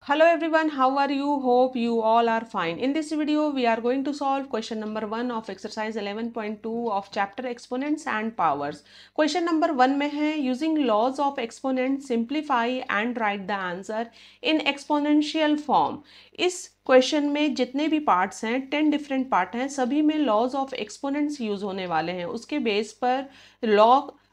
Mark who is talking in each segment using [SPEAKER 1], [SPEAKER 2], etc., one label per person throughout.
[SPEAKER 1] Hello everyone, how are you? Hope you all are fine. In this video, we are going to solve question number 1 of exercise 11.2 of chapter exponents and powers. Question number 1 में है using laws of exponents simplify and write the answer in exponential form. इस question में जितने भी parts हैं 10 different part हैं, सभी में लॉज ऑफ एक्सपोनेंट्स यूज होने वाले हैं। उसके बेस पर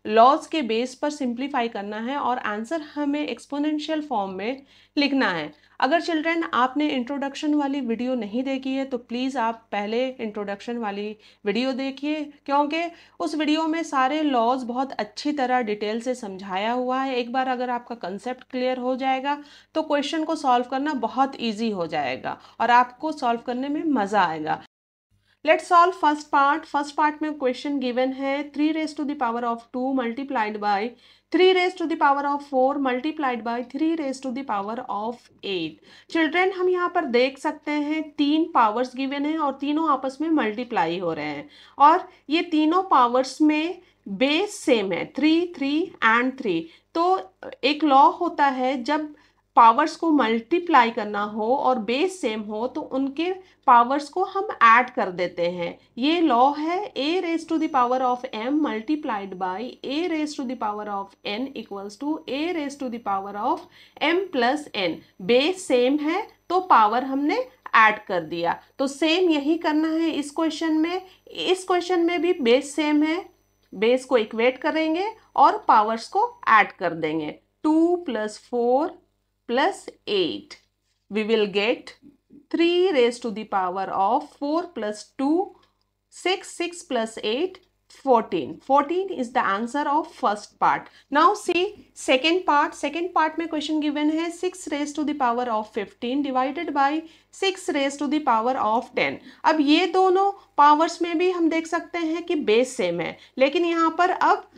[SPEAKER 1] लॉज के बेस पर सिंप्लीफाई करना है और आंसर हमें एक्सपोनेंशियल फॉर्म में लिखना है। अगर चिल्ड्रन आपने इंट्रोडक्शन वाली वीडियो नहीं देखी है तो प्लीज़ आप पहले इंट्रोडक्शन वाली वीडियो देखिए, क्योंकि उस वीडियो में सारे लॉज बहुत अच्छी तरह डिटेल से समझाया हुआ है। एक बार अगर आपका कंसेप्ट क्लियर हो जाएगा तो क्वेश्चन को सॉल्व करना बहुत ईजी हो जाएगा और आपको सॉल्व करने में मज़ा आएगा। Let's solve first part. First part में क्वेश्चन गिवन है 3 raise to the power of 2 multiplied by 3 raise to the power of 4 multiplied by 3 raise to the power of 8। Children, हम यहाँ पर देख सकते हैं 3 पावर्स गिवन हैं और तीनों आपस में मल्टीप्लाई हो रहे हैं और ये तीनों पावर्स में बेस सेम है 3 3 एंड 3। तो एक लॉ होता है, जब पावर्स को मल्टीप्लाई करना हो और बेस सेम हो तो उनके पावर्स को हम ऐड कर देते हैं। ये लॉ है a raise to the power of m multiplied by a raise to the power of n equals to a raise to the power of m plus n। Base same है तो power हमने add कर दिया, तो same यही करना है इस क्वेश्चन में। इस क्वेश्चन में भी बेस सेम है, बेस को इक्वेट करेंगे और पावर्स को ऐड कर देंगे। 2 + 4 + 8, we will get 3 raised to the power of 4 + 2, 6, 6 + 8, 14. 14 is the answer of first part. Now see second part. Second part में question given है 6 raised to the power of 15 divided by 6 raised to the power of 10. अब ये दोनों powers में भी हम देख सकते हैं कि बेस सेम है, लेकिन यहाँ पर अब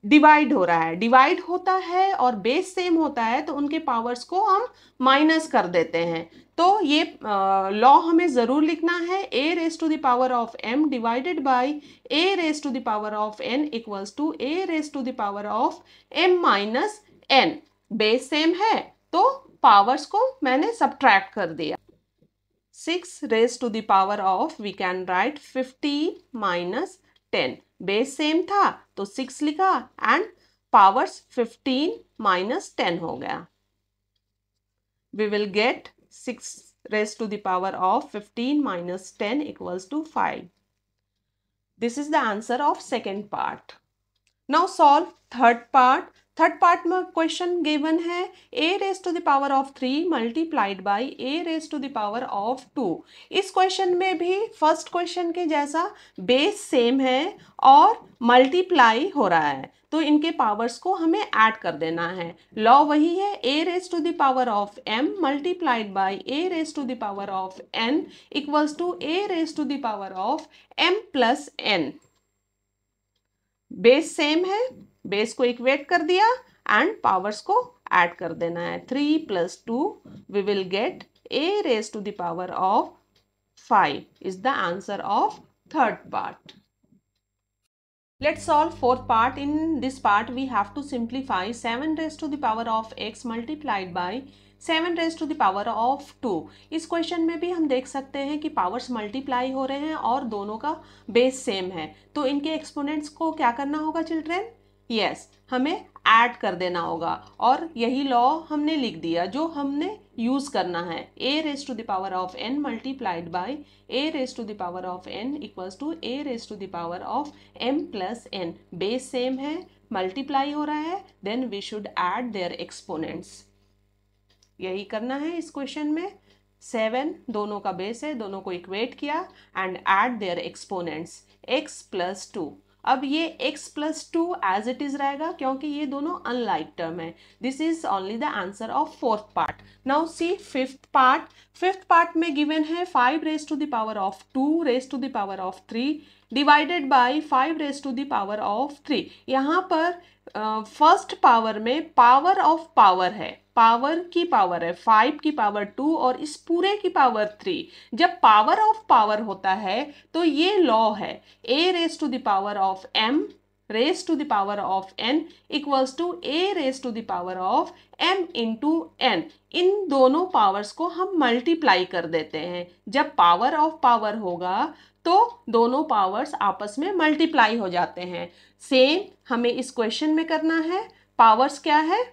[SPEAKER 1] डिवाइड हो रहा है। डिवाइड होता है और बेस सेम होता है तो उनके पावर्स को हम माइनस कर देते हैं। तो ये लॉ हमें ज़रूर लिखना है a raise to the power of m divided by a raise to the power of n equals to a raise to the power of m minus n। Base same है तो पावर्स को मैंने subtract कर दिया। 6 raise to the power of, we can write 15 minus 10। Base same था तो 6 लिखा and powers 15 minus 10 हो गया। We will get 6 raised to the power of 15 minus 10 equals to 5. This is the answer of second part. Now solve third part. Third part में question given है a raise to the power of 3 multiplied by a raise to the power of 2। इस question में भी first question के जैसा base same है और multiply हो रहा है, तो इनके पावर्स को हमें ऐड कर देना है। लॉ वही है a raise to the power of m multiplied by a raise to the power of n equals to a raise to the power of m plus n। Base same है, base को equate कर दिया and powers को add कर देना है। 3 + 2, we will get a raise to the power of 5 is the answer of third part. Let's solve fourth part. In this part we have to simplify 7 raised to the power of x multiplied by 7 raised to the power of 2। इस question में भी हम देख सकते हैं कि powers multiply हो रहे हैं और दोनों का बेस सेम है, तो इनके एक्सपोनेंट्स को क्या करना होगा चिल्ड्रन? यस, हमें ऐड कर देना होगा और यही लॉ हमने लिख दिया जो हमने यूज करना है। a raise to the power of n multiplied by a raise to the power of n equals to a raise to the power of m plus n। Base same है, multiply हो रहा है, then we should add their exponents. यही करना है इस question में। 7 दोनों का बेस है, दोनों को इक्वेट किया and add their exponents x + 2। अब ये x + 2 एज इट इज रहेगा क्योंकि ये दोनों अनलाइक टर्म है। This is only the answer of fourth part. Now see fifth part. Fifth part में गिवन है 5 raise to the power of 2 raise to the power of 3 divided by 5 raise to the power of 3। यहाँ पर first power में power of power है, power की power है 5 की power 2 और इस पूरे की पावर 3। जब पावर ऑफ पावर होता है तो ये लॉ है a raise to the power of m raise to the power of n equals to a raise to the power of m into n। इन दोनों पावर्स को हम मल्टीप्लाई कर देते हैं। जब पावर ऑफ पावर होगा तो दोनों पावर्स आपस में मल्टीप्लाई हो जाते हैं। सेम हमें इस क्वेश्चन में करना है। पावर्स क्या है?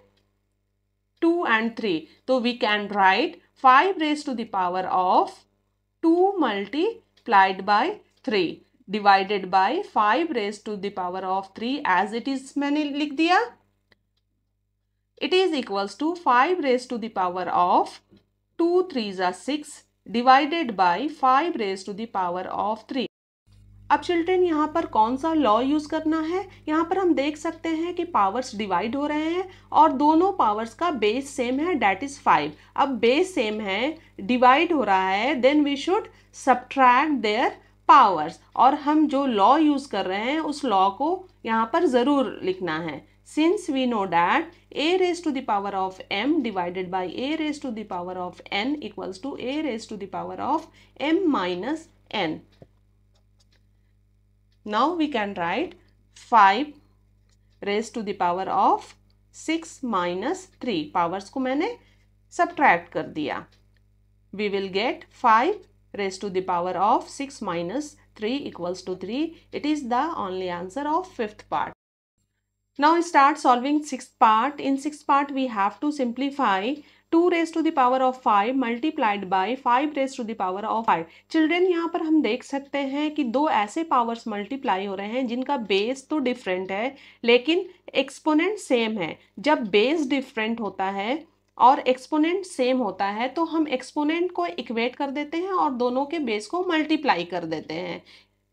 [SPEAKER 1] 2 and 3, तो we can write 5 raise to the power of 2 multiplied by 3 divided by 5 raise to the power of 3 as it is मैंने लिख दिया। It is equals to 5 raise to the power of 2 3 6 divided by 5 raise to the power of 3। अब children यहाँ पर कौन सा law use करना है? यहाँ पर हम देख सकते हैं कि पावर्स डिवाइड हो रहे हैं और दोनों पावर्स का बेस सेम है, डेट इज 5। अब बेस सेम है, डिवाइड हो रहा है, then we should subtract their powers. और हम जो लॉ यूज कर रहे हैं उस लॉ को यहाँ पर जरूर लिखना है। Since we know that a raised to the power of m divided by a raised to the power of n equals to a raised to the power of m minus n. Now we can write 5 raised to the power of 6 minus 3. Powers को मैंने subtract कर दिया. We will get 5 raised to the power of 6 minus 3 equals to 3. It is the only answer of fifth part. Now start solving sixth part. In sixth part we have to simplify 2 raised to the power of 5 multiplied by 5 raised to the power of 5. Children यहाँ पर हम देख सकते हैं कि दो ऐसे powers multiply हो रहे हैं जिनका बेस तो डिफरेंट है लेकिन एक्सपोनेंट सेम है। जब बेस डिफरेंट होता है और एक्सपोनेंट सेम होता है तो हम एक्सपोनेंट को इक्वेट कर देते हैं और दोनों के बेस को मल्टीप्लाई कर देते हैं।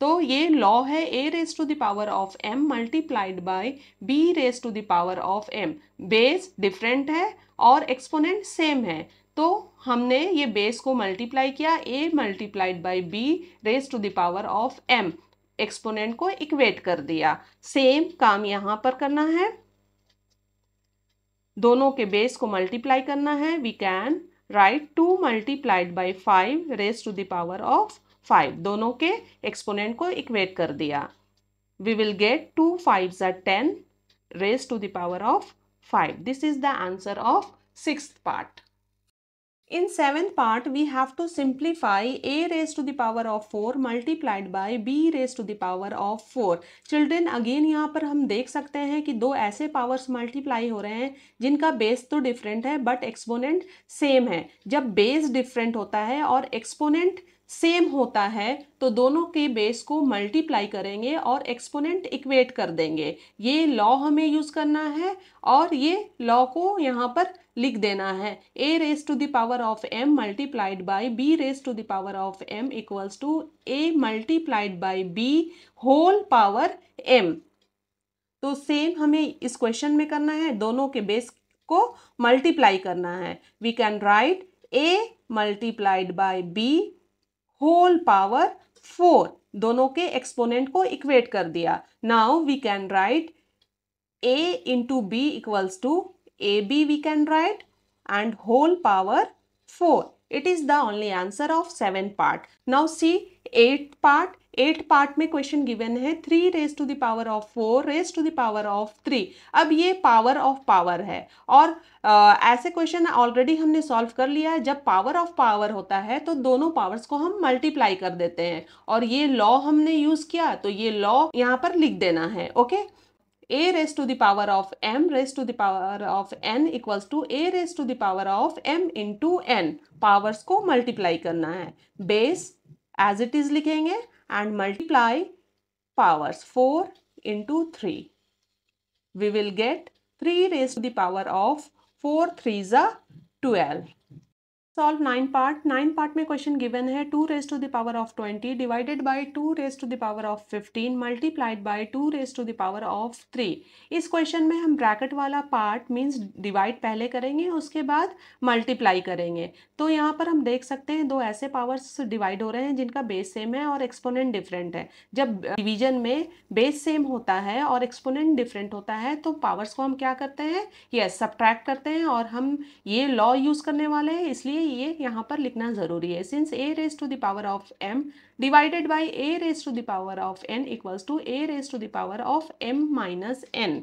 [SPEAKER 1] तो ये लॉ है a raise to the power of m multiplied by b raise to the power of m। Base different है और एक्सपोनेंट सेम है तो हमने ये बेस को मल्टीप्लाई किया, a multiplied by b raise to the power of m, exponent को equate कर दिया। सेम काम यहाँ पर करना है, दोनों के बेस को मल्टीप्लाई करना है। We can write 2 multiplied by 5 raise to the power of 5, दोनों के एक्सपोनेंट को इक्वेट कर दिया। We will get 2 5s are 10 raised to the power of 5. This is the answer of sixth part. In seventh part we have to simplify a raised to the power of 4 multiplied by b raised to the power of 4. Children again यहाँ पर हम देख सकते हैं कि दो ऐसे powers multiply हो रहे हैं जिनका बेस तो डिफरेंट है बट एक्सपोनेंट सेम है। जब बेस डिफरेंट होता है और एक्सपोनेंट सेम होता है तो दोनों के बेस को मल्टीप्लाई करेंगे और एक्सपोनेंट इक्वेट कर देंगे। ये लॉ हमें यूज करना है और ये लॉ को यहाँ पर लिख देना है। a raise to the power of m multiplied by b raise to the power of m equals to a multiplied by b whole power m। तो सेम हमें इस क्वेश्चन में करना है, दोनों के बेस को मल्टीप्लाई करना है। We can write a multiplied by b whole power 4, दोनों के एक्सपोनेंट को इक्वेट कर दिया। Now we can write a into B equals to A B we can write and whole power 4. It is the only answer of 7th part. Now see 8th part. 8th part में question given है 3 raise to the power of 4 raise to the power of 3। अब ये power of power है और ऐसे question already हमने solve कर लिया है। जब पावर ऑफ पावर होता है तो दोनों पावर्स को हम मल्टीप्लाई कर देते हैं और ये लॉ हमने यूज किया तो ये लॉ यहाँ पर लिख देना है। Okay, a raised to the power of m raised to the power of n equals to a raised to the power of m into n। Powers को मल्टीप्लाई करना है, बेस एज इट इज लिखेंगे and multiply powers 4 into 3। We will get 3 raised to the power of 4 3s are 12। Solve 9 part. 9 part में question given है 2 raise to the power of 20 divided by 2 raise to the power of 15 multiplied by 2 raise to the power of 3। इस question में हम bracket वाला part means divide पहले करेंगे उसके बाद मल्टीप्लाई करेंगे। तो यहाँ पर हम देख सकते हैं दो ऐसे पावर्स डिवाइड हो रहे हैं जिनका बेस सेम है और एक्सपोनेंट डिफरेंट है। जब डिवीजन में बेस सेम होता है और एक्सपोनेंट डिफरेंट होता है तो पावर्स को हम क्या करते हैं, यस सब्ट्रैक्ट करते हैं और हम ये लॉ यूज करने वाले हैं इसलिए ये यहाँ पर लिखना ज़रूरी है। Since a raise to the power of m divided by a raise to the power of n equals to a raise to the power of m minus n,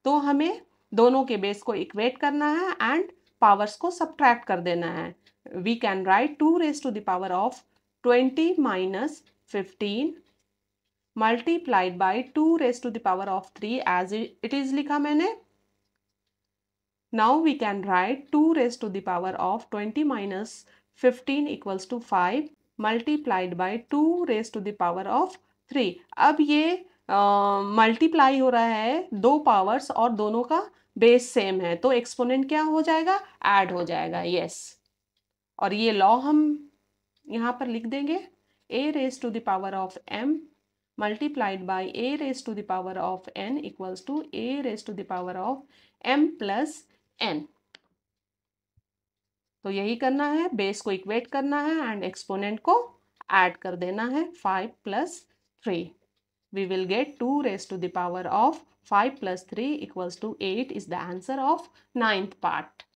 [SPEAKER 1] तो हमें दोनों के बेस को इक्वेट करना है एंड पावर्स को subtract कर देना है। We can write 2 raise to the power of 20 minus 15 multiplied by 2 raise to the power of 3 as it is लिखा मैंने। Now we can write 2 raised to the power of 20 minus 15 equals to 5 multiplied by 2 raised to the power of 3। अब ये multiply हो रहा है दो powers और दोनों का बेस सेम है, तो एक्सपोनेंट क्या हो जाएगा, ऐड हो जाएगा। यस, और ये लॉ हम यहाँ पर लिख देंगे, a raised to the power of m multiplied by a raised to the power of n equals to a raised to the power of m plus n। तो यही करना है, बेस को इक्वेट करना है एंड एक्सपोनेंट को add कर देना है। 5 plus 3 we will get 2 raised to the power of 5 plus 3 equals to 8 is the answer of 9th part।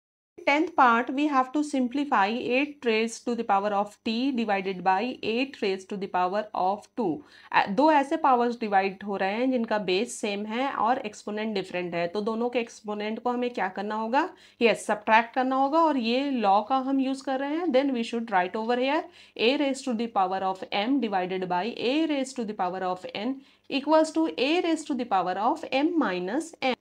[SPEAKER 1] 10th part we have to simplify 8 raised to the power of t divided by 8 raised to the power of 2। दो ऐसे powers divide हो रहे हैं जिनका base same है और exponent different है, तो दोनों के एक्सपोनेंट को हमें क्या करना होगा, यस सब्ट्रैक्ट करना होगा, और ये लॉ का हम यूज कर रहे हैं। Then we should write over here a raised to the power of m divided by a raised to the power of n equals to a raised to the power of m minus n।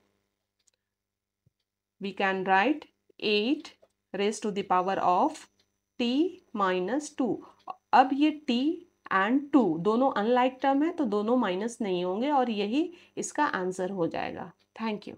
[SPEAKER 1] we can write 8 raised to the power of t minus 2। अब ये t and 2 दोनों unlike term है, तो दोनों minus नहीं होंगे और यही इसका आंसर हो जाएगा। Thank you.